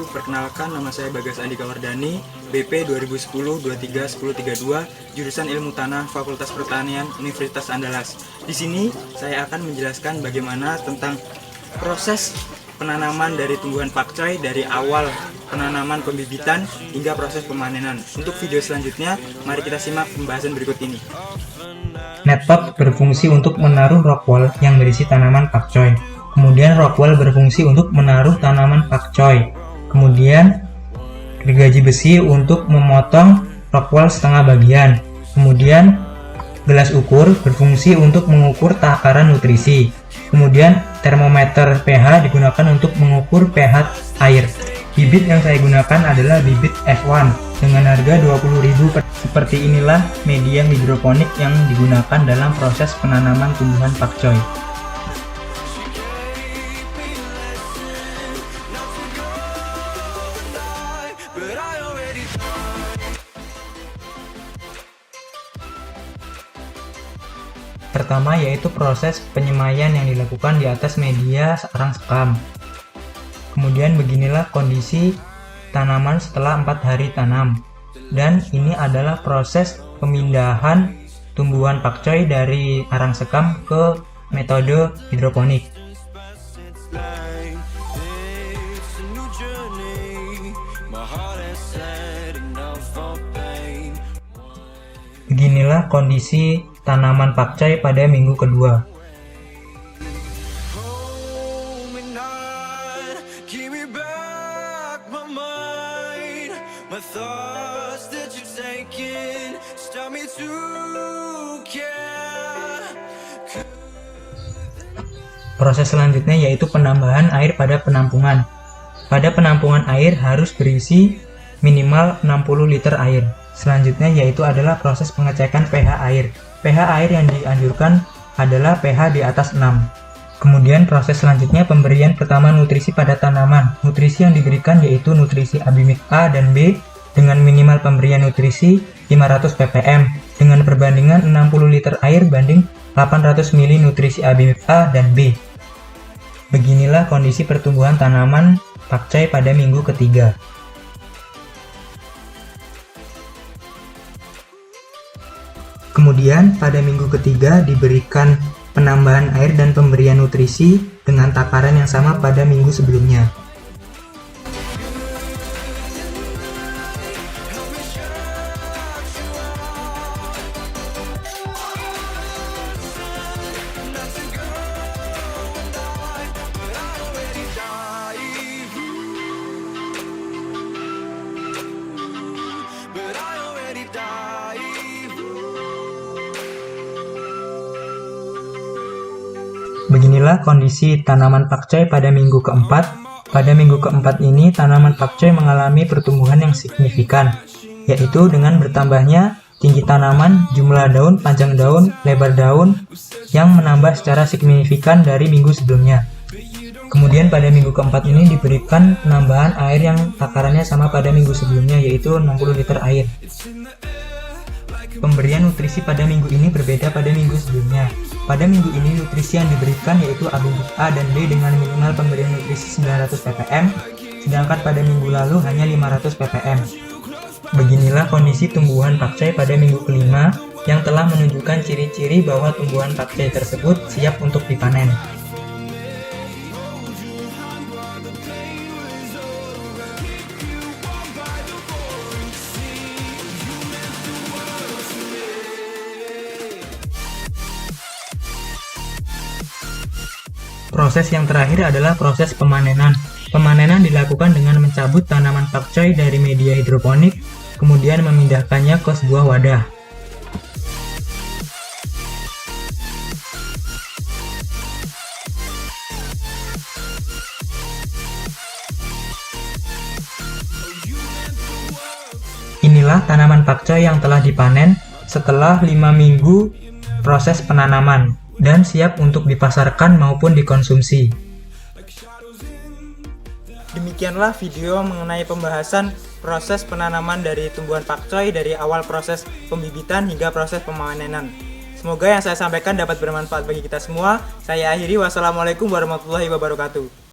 perkenalkan nama saya Bagas Andika Wardani, BP 2010-23-1032, jurusan Ilmu Tanah, Fakultas Pertanian, Universitas Andalas. Di sini saya akan menjelaskan bagaimana tentang proses penanaman dari tumbuhan pakcoy dari awal penanaman pembibitan hingga proses pemanenan. Untuk video selanjutnya, mari kita simak pembahasan berikut ini. Netpot berfungsi untuk menaruh rockwall yang berisi tanaman pakcoy. Kemudian rockwall berfungsi untuk menaruh tanaman pakcoy. Kemudian gergaji besi untuk memotong rockwall setengah bagian. Kemudian gelas ukur berfungsi untuk mengukur takaran nutrisi. Kemudian termometer pH digunakan untuk mengukur pH air. Bibit yang saya gunakan adalah bibit F1 dengan harga 20.000. Seperti inilah media hidroponik yang digunakan dalam proses penanaman tumbuhan pakcoy. Pertama yaitu proses penyemaian yang dilakukan di atas media sarang sekam. Kemudian beginilah kondisi tanaman setelah 4 hari tanam. Dan ini adalah proses pemindahan tumbuhan pakcoy dari arang sekam ke metode hidroponik. Beginilah kondisi tanaman pakcoy pada minggu kedua. Proses selanjutnya yaitu penambahan air pada penampungan. Pada penampungan air harus berisi minimal 60 liter air. Selanjutnya yaitu adalah proses pengecekan pH air. pH air yang dianjurkan adalah pH di atas 6. Kemudian proses selanjutnya pemberian pertama nutrisi pada tanaman. Nutrisi yang diberikan yaitu nutrisi Abimik A dan B dengan minimal pemberian nutrisi 500 ppm dengan perbandingan 60 liter air banding 800 ml nutrisi Abimik A dan B. Beginilah kondisi pertumbuhan tanaman pakcoy pada minggu ketiga. Kemudian pada minggu ketiga diberikan penambahan air dan pemberian nutrisi dengan takaran yang sama pada minggu sebelumnya. Beginilah kondisi tanaman pakcoy pada minggu keempat. Pada minggu keempat ini, tanaman pakcoy mengalami pertumbuhan yang signifikan, yaitu dengan bertambahnya tinggi tanaman, jumlah daun, panjang daun, lebar daun, yang menambah secara signifikan dari minggu sebelumnya. Kemudian pada minggu keempat ini diberikan penambahan air yang takarannya sama pada minggu sebelumnya, yaitu 60 liter air. Pemberian nutrisi pada minggu ini berbeda pada minggu sebelumnya. Pada minggu ini nutrisi yang diberikan yaitu Abimik A dan B dengan minimal pemberian nutrisi 900 ppm, sedangkan pada minggu lalu hanya 500 ppm. Beginilah kondisi tumbuhan pakcoy pada minggu kelima yang telah menunjukkan ciri-ciri bahwa tumbuhan pakcoy tersebut siap untuk dipanen. Proses yang terakhir adalah proses pemanenan. Pemanenan dilakukan dengan mencabut tanaman pakcoy dari media hidroponik, kemudian memindahkannya ke sebuah wadah. Inilah tanaman pakcoy yang telah dipanen setelah 5 minggu proses penanaman dan siap untuk dipasarkan maupun dikonsumsi. Demikianlah video mengenai pembahasan proses penanaman dari tumbuhan pakcoy dari awal proses pembibitan hingga proses pemanenan. Semoga yang saya sampaikan dapat bermanfaat bagi kita semua. Saya akhiri, wassalamualaikum warahmatullahi wabarakatuh.